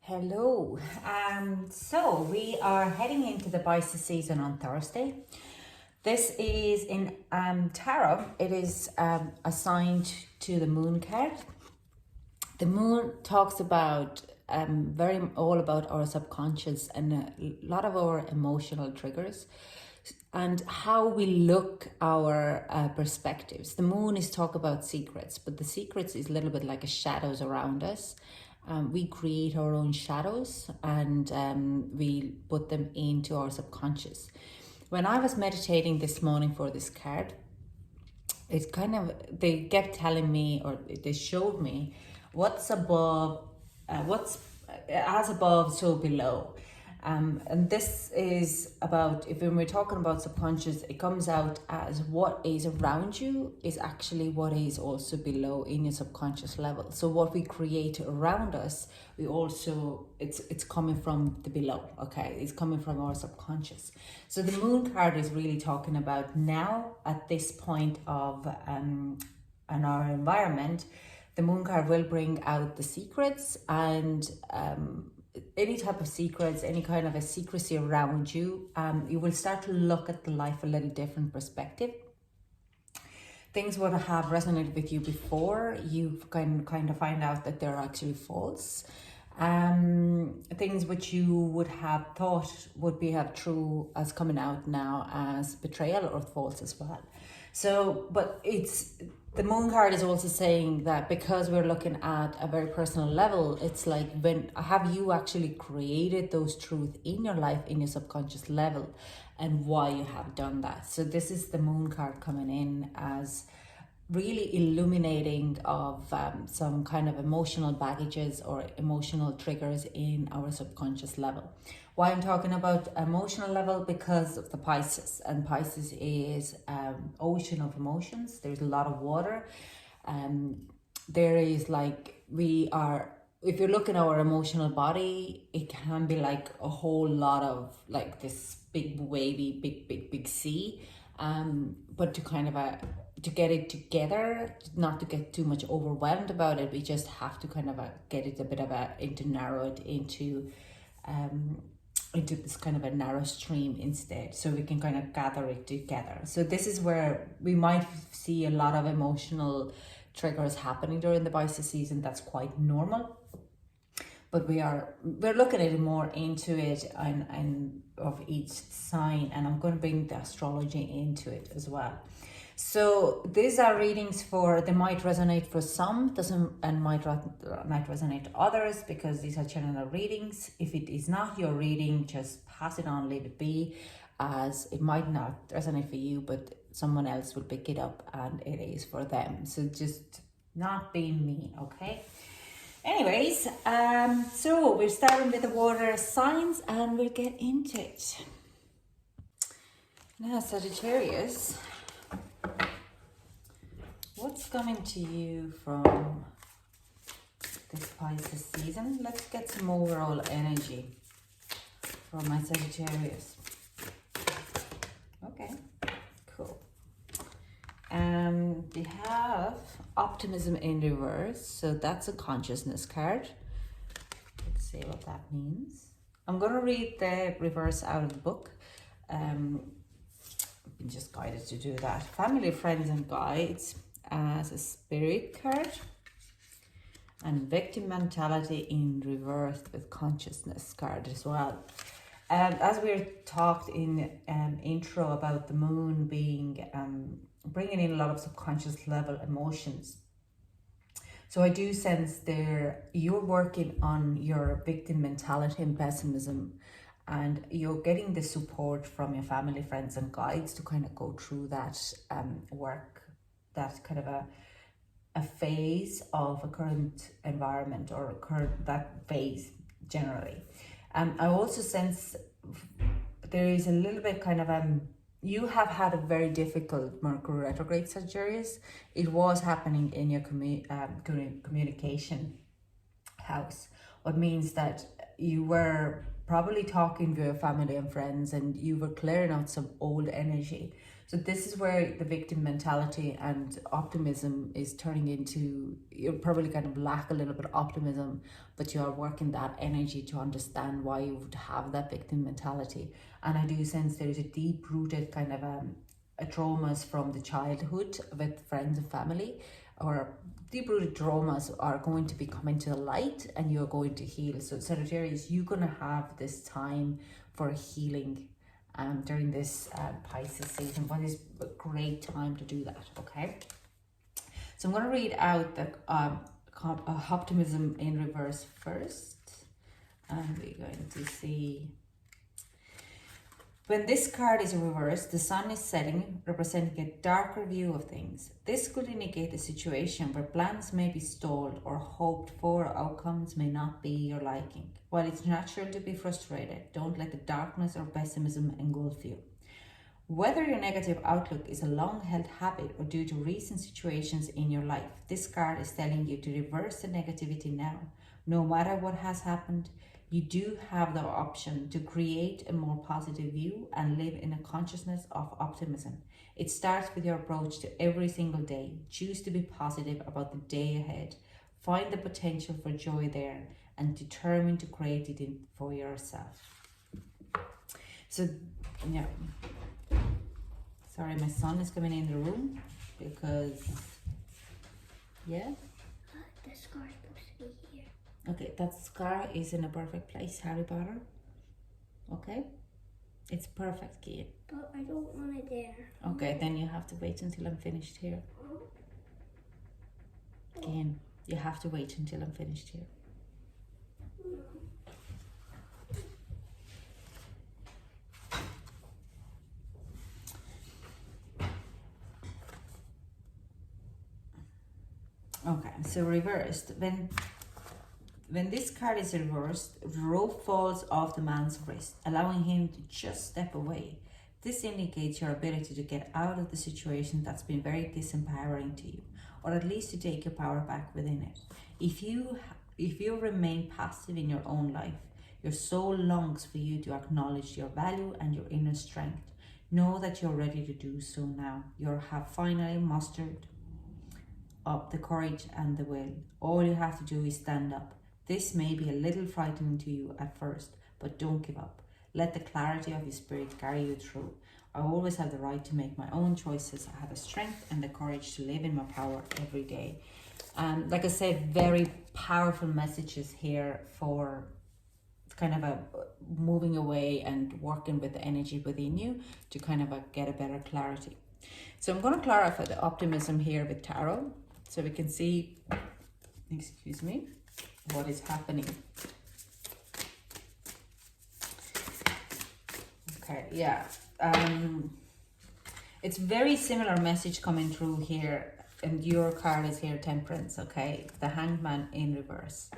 Hello. So we are heading into the Pisces season on Thursday. This is in tarot. It is assigned to the Moon card. The Moon talks about very all about our subconscious and a lot of our emotional triggers and how we look our perspectives. The Moon is talk about secrets, but the secrets is a little bit like a shadows around us. We create our own shadows and we put them into our subconscious. When I was meditating this morning for this card, it's kind of, they kept telling me, or they showed me what's above, what's as above, so below. And this is about, if when we're talking about subconscious, it comes out as what is around you is actually what is also below in your subconscious level. So what we create around us, we also, it's coming from the below, okay? It's coming from our subconscious. So the Moon card is really talking about now at this point of in our environment, the Moon card will bring out the secrets and any type of secrets, any kind of a secrecy around you, you will start to look at the life a little different perspective. Things would have resonated with you before, you can kind of find out that they're actually false. Things which you would have thought would be have true as coming out now as betrayal or false as well. So, but it's, the Moon card is also saying that because we're looking at a very personal level, it's like, when have you actually created those truths in your life, in your subconscious level, and why you have done that. So this is the Moon card coming in as really illuminating of some kind of emotional baggages or emotional triggers in our subconscious level. Why I'm talking about emotional level? Because of the Pisces, and Pisces is ocean of emotions. There's a lot of water. There is like, we are, if you look at our emotional body, it can be like a whole lot of like this big wavy, big sea. But to kind of to get it together, not to get too much overwhelmed about it, we just have to kind of get it a bit of into narrow it into this kind of a narrow stream instead, so we can kind of gather it together. So this is where we might see a lot of emotional triggers happening during the Pisces season. That's quite normal, but we're looking at it more into it and of each sign, and I'm going to bring the astrology into it as well. So these are readings for, they might resonate for some, doesn't, and might not resonate to others, because these are general readings. If it is not your reading, just pass it on, leave it be, as it might not resonate for you, but someone else will pick it up and it is for them. So just not being me, okay? Anyways, so we're starting with the water signs and we'll get into it. Now, Sagittarius, what's coming to you from this Pisces season? Let's get some overall energy from my Sagittarius. Okay, cool. We have optimism in reverse, so that's a consciousness card. Let's see what that means. I'm going to read the reverse out of the book. I've been just guided to do that. Family, friends, and guides as a spirit card, and victim mentality in reverse with consciousness card as well. As we talked in intro about the moon being bringing in a lot of subconscious level emotions, so I do sense there you're working on your victim mentality and pessimism, and you're getting the support from your family, friends, and guides to kind of go through that work, that kind of a phase of a current environment or a current, that phase generally. I also sense there is a little bit kind of you have had a very difficult Mercury retrograde, Sagittarius. It was happening in your communication house, what means that you were probably talking to your family and friends and you were clearing out some old energy. So this is where the victim mentality and optimism is turning into, you probably kind of lack a little bit of optimism, but you are working that energy to understand why you would have that victim mentality. And I do sense there is a deep rooted kind of a traumas from the childhood with friends and family, or deep rooted traumas are going to be coming to the light and you're going to heal. So Sagittarius, you're going to have this time for healing during this Pisces season. What is a great time to do that, okay? So I'm going to read out the optimism in reverse first, and we're going to see. When this card is reversed, the sun is setting, representing a darker view of things. This could indicate a situation where plans may be stalled or hoped for outcomes may not be your liking. While it's natural to be frustrated, don't let the darkness or pessimism engulf you. Whether your negative outlook is a long-held habit or due to recent situations in your life, this card is telling you to reverse the negativity now. No matter what has happened, you do have the option to create a more positive view and live in a consciousness of optimism. It starts with your approach to every single day. Choose to be positive about the day ahead. Find the potential for joy there and determine to create it for yourself. So, yeah. Sorry, my son is coming in the room because, yeah. The scar's supposed to be here. Okay, that scar is in a perfect place, Harry Potter. Okay? It's perfect, Kian. But I don't want it there. Okay, then you have to wait until I'm finished here. Kian, you have to wait until I'm finished here. Okay, so reversed. When this card is reversed, the rope falls off the man's wrist, allowing him to just step away. This indicates your ability to get out of the situation that's been very disempowering to you, or at least to take your power back within it. If you remain passive in your own life, your soul longs for you to acknowledge your value and your inner strength. Know that you're ready to do so now. You have finally mustered up the courage and the will. All you have to do is stand up. This may be a little frightening to you at first, but don't give up. Let the clarity of your spirit carry you through. I always have the right to make my own choices. I have the strength and the courage to live in my power every day. Like I said, very powerful messages here for kind of a moving away and working with the energy within you to kind of get a better clarity. So I'm going to clarify the optimism here with tarot so we can see, excuse me, what is happening. Okay, yeah. It's very similar message coming through here, and your card is here, Temperance, okay? The Hangman in reverse.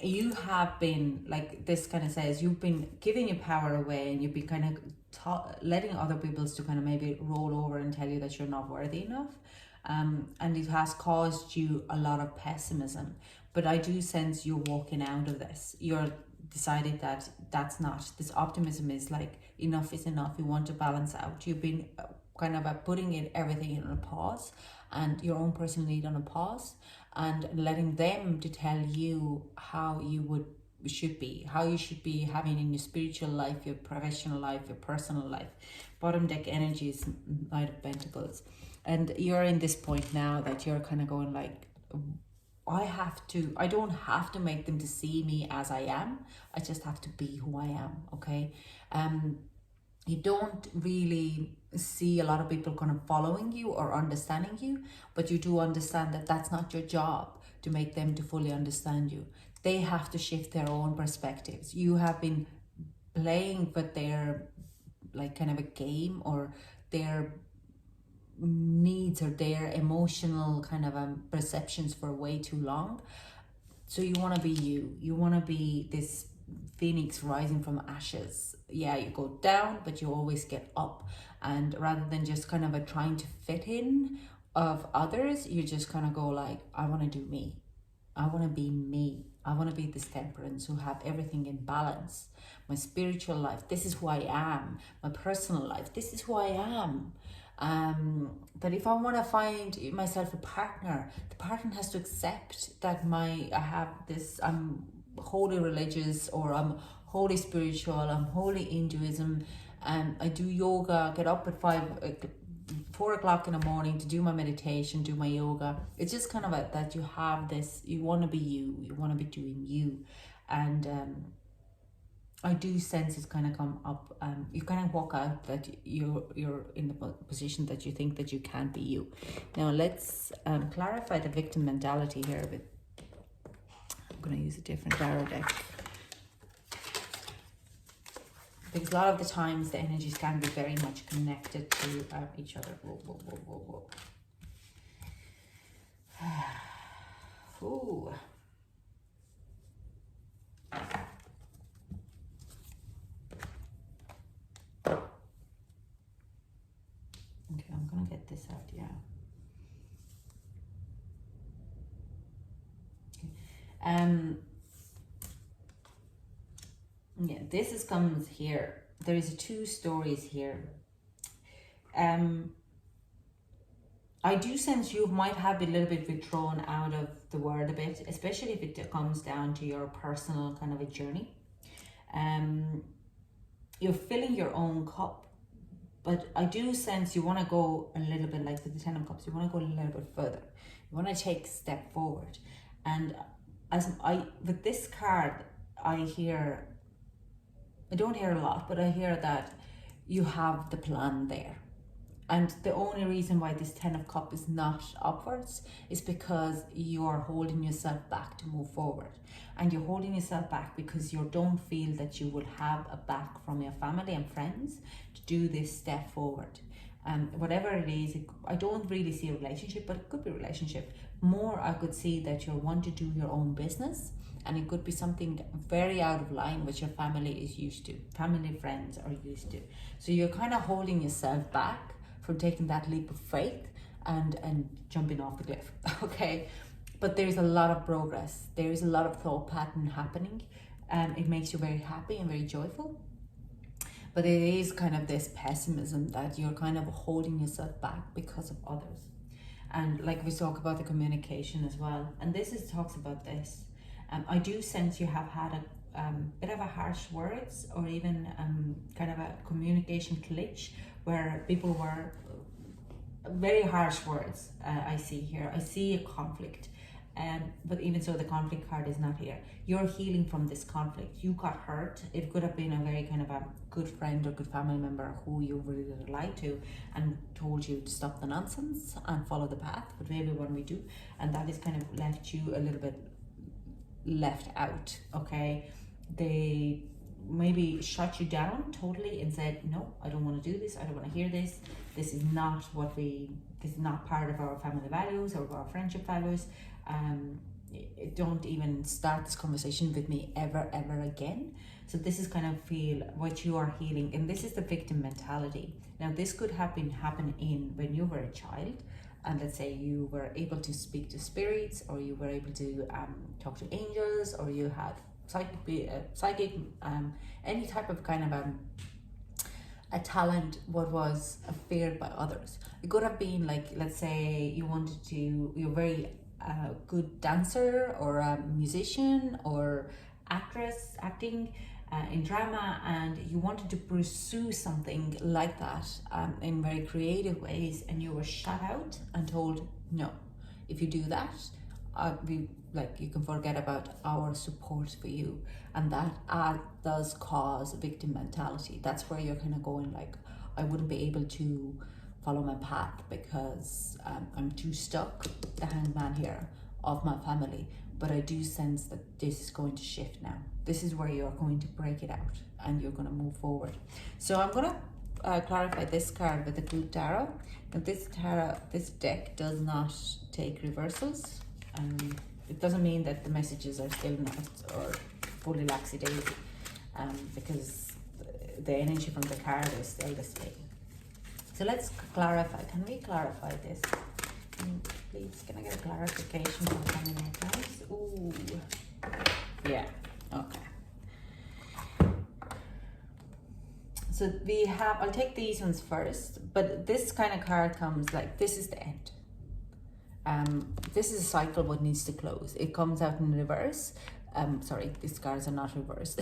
You have been, like this kind of says, you've been giving your power away, and you've been kind of letting other people's to kind of maybe roll over and tell you that you're not worthy enough. And it has caused you a lot of pessimism. But I do sense you're walking out of this. You're decided that that's not, this optimism is like, enough is enough. You want to balance out. You've been kind of putting it everything on a pause, and your own personal need on a pause, and letting them to tell you how you should be, how you should be having in your spiritual life, your professional life, your personal life. Bottom deck energy is Knight of Pentacles. And you're in this point now that you're kind of going like, I don't have to make them to see me as I am. I just have to be who I am, okay? You don't really see a lot of people kind of following you or understanding you, but you do understand that that's not your job to make them to fully understand you. They have to shift their own perspectives. You have been playing with their like kind of a game or their needs or their emotional kind of perceptions for way too long. So you want to be you want to be this phoenix rising from ashes. Yeah, you go down, but you always get up, and rather than just kind of trying to fit in of others, you just kind of go like, I want to do me, I want to be me, I want to be this temperance who have everything in balance. My spiritual life, this is who I am. My personal life, this is who I am. But if I want to find myself a partner, the partner has to accept that I have this, I'm wholly religious, or I'm wholly spiritual, I'm wholly Hinduism, and I do yoga, get up at 4 o'clock in the morning to do my meditation, do my yoga. It's just kind of that you have this, you want to be you want to be doing you. And I do sense it's kind of come up. You kind of walk out that you're in the position that you think that you can't be you. Now let's clarify the victim mentality here a bit. I'm going to use a different tarot deck, because a lot of the times the energies can be very much connected to each other. Whoa. Ooh. Okay, I'm gonna get this out, yeah. Okay. Yeah, this comes here. There is 2 stories here. I do sense you might have been a little bit withdrawn out of the world a bit, especially if it comes down to your personal kind of a journey. You're filling your own cup, but I do sense you want to go a little bit, like with the 10 of Cups, you want to go a little bit further. You want to take a step forward. And with this card, I don't hear a lot, but I hear that you have the plan there. And the only reason why this 10 of Cups is not upwards is because you're holding yourself back to move forward. And you're holding yourself back because you don't feel that you will have a back from your family and friends to do this step forward. Whatever it is, I don't really see a relationship, but it could be a relationship. More, I could see that you want to do your own business, and it could be something very out of line which your family is used to, family, friends are used to. So you're kind of holding yourself back from taking that leap of faith and jumping off the cliff, okay? But there's a lot of progress. There is a lot of thought pattern happening. It makes you very happy and very joyful. But it is kind of this pessimism that you're kind of holding yourself back because of others. And like we talk about the communication as well. And talks about this. I do sense you have had a bit of a harsh words, or even kind of a communication glitch where people were very harsh words. I see here. I see a conflict. But even so, the conflict card is not here. You're healing from this conflict. You got hurt. It could have been a very kind of a good friend or good family member who you really lied to and told you to stop the nonsense and follow the path, but maybe when we do, and that is kind of left you a little bit left out, okay? They maybe shut you down totally and said, no, I don't want to do this, I don't want to hear this, this is not part of our family values or our friendship values. Don't even start this conversation with me ever again. So this is kind of feel what you are healing, and this is the victim mentality. Now this could happen in when you were a child, and let's say you were able to speak to spirits, or you were able to talk to angels, or you had psychic any type of kind of a talent what was feared by others. It could have been like, let's say you're very good dancer or a musician or actress acting in drama, and you wanted to pursue something like that in very creative ways, and you were shut out and told, no, if you do that, you can forget about our support for you. And that does cause a victim mentality. That's where you're kind of going like, I wouldn't be able to follow my path because I'm too stuck, the Hanged Man here, of my family. But I do sense that this is going to shift now. This is where you're going to break it out and you're going to move forward. So I'm going to clarify this card with the Group Tarot. Now this deck does not take reversals. It doesn't mean that the messages are still not or fully laxy-daisy, because the energy from the card is still the same. So let's clarify. Can we clarify this? please? Can I get a clarification for coming out, guys? Ooh. Yeah. Okay. So we have, I'll take these ones first, but this kind of card comes like, this is the end. This is a cycle what needs to close. It comes out in reverse. Sorry, these cards are not reversed.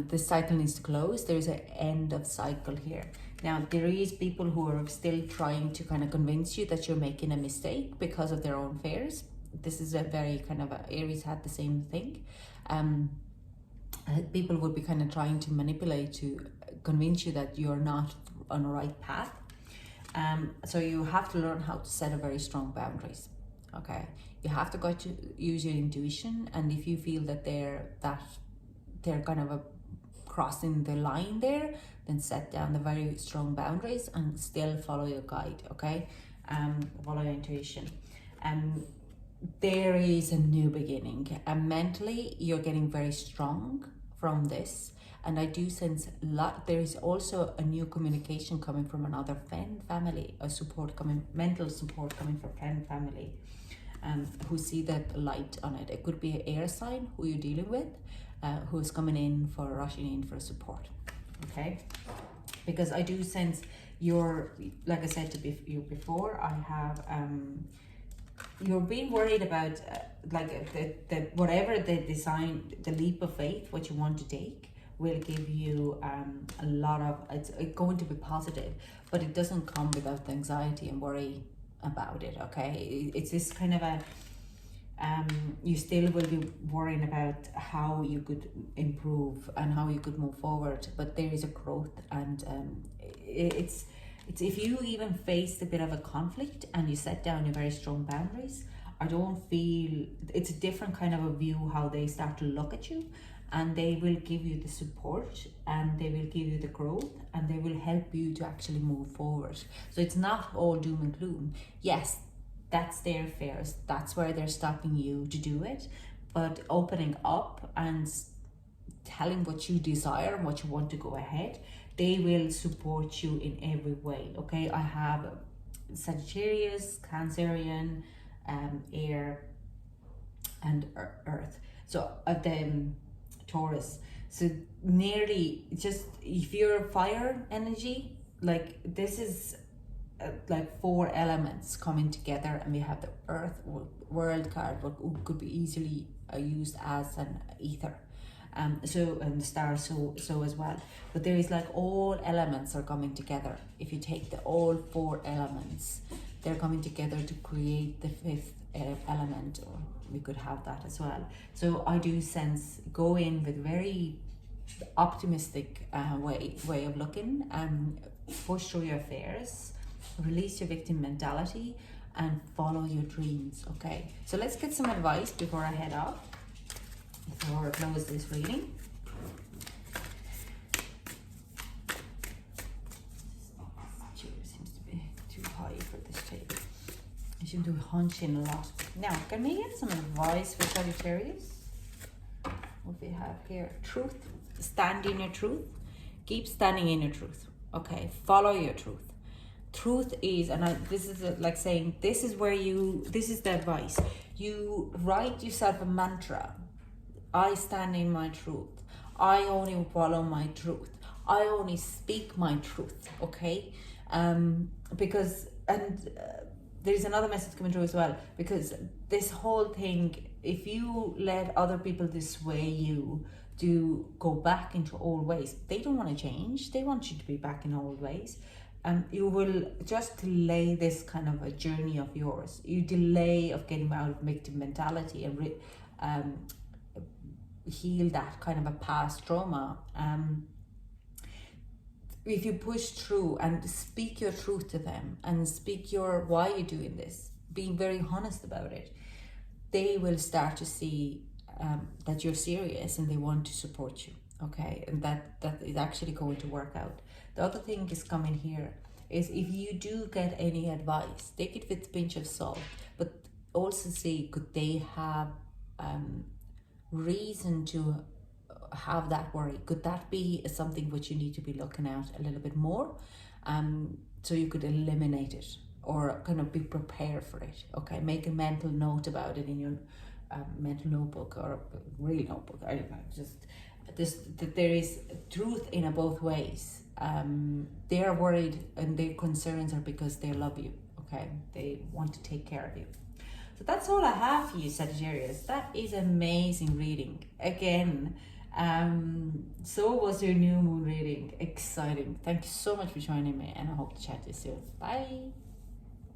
This cycle needs to close. There's an end of cycle here. Now, there is people who are still trying to kind of convince you that you're making a mistake because of their own fears. This is a very kind of, Aries had the same thing. People would be kind of trying to manipulate to convince you that you're not on the right path. So you have to learn how to set a very strong boundaries. Okay, you have to go to use your intuition, and if you feel that they're kind of crossing the line there, then set down the very strong boundaries and still follow your guide. Okay, follow your intuition. There is a new beginning, and mentally you're getting very strong from this. And I do sense a lot. There is also a new communication coming from another friend, family, a support coming, mental support coming from friend, family, who see that light on it. It could be an air sign who you're dealing with, who is coming in for rushing in for support. Okay, because I do sense you're, like I said to you before, I have you're being worried about like the whatever the design, the leap of faith, what you want to take will give you a lot of, it's going to be positive, but it doesn't come without the anxiety and worry about it. Okay, it's this kind of a you still will be worrying about how you could improve and how you could move forward, but there is a growth, and it's if you even face a bit of a conflict and you set down your very strong boundaries, I don't feel, it's a different kind of a view how they start to look at you, and they will give you the support, and they will give you the growth, and they will help you to actually move forward. So it's not all doom and gloom. Yes, that's their fears, that's where they're stopping you to do it, but opening up and telling what you desire and what you want to go ahead, they will support you in every way. Okay, I have Sagittarius, Cancerian, air, and earth. So Taurus. So nearly just, if you're fire energy, like this is like 4 elements coming together, and we have the earth world card, what could be easily used as an ether. And the stars so as well, but there is like all elements are coming together. If you take all 4 elements, they're coming together to create the 5th element, or we could have that as well. So I do sense go in with very optimistic way of looking, and push through your fears, release your victim mentality, and follow your dreams. Okay, so let's get some advice before I head off, before I close this reading. This chair seems to be too high for this table. I seem to be hunching a lot. Now, can we get some advice for Sagittarius? What we have here? Truth. Stand in your truth. Keep standing in your truth. Okay, follow your truth. Truth is, and this is like saying, this is the advice. You write yourself a mantra. I stand in my truth. I only follow my truth. I only speak my truth. Okay, because there's another message coming through as well, because this whole thing, if you let other people dissuade you to go back into old ways, they don't want to change. They want you to be back in old ways. You will just delay this kind of a journey of yours. You delay of getting out of victim mentality and heal that kind of a past trauma. If you push through and speak your truth to them, and speak your why you're doing this, being very honest about it, they will start to see that you're serious and they want to support you. Okay, and that is actually going to work out. The other thing is coming here is, if you do get any advice, take it with a pinch of salt, but also see, could they have reason to have that worry? Could that be something which you need to be looking at a little bit more, so you could eliminate it? or kind of be prepared for it. Okay, make a mental note about it in your mental notebook or real notebook. I don't know, just that there is truth in both ways. They are worried and their concerns are because they love you. Okay, they want to take care of you. So that's all I have for you, Sagittarius. That is amazing reading. Again, so was your new moon reading. Exciting. Thank you so much for joining me, and I hope to chat to you soon. Bye.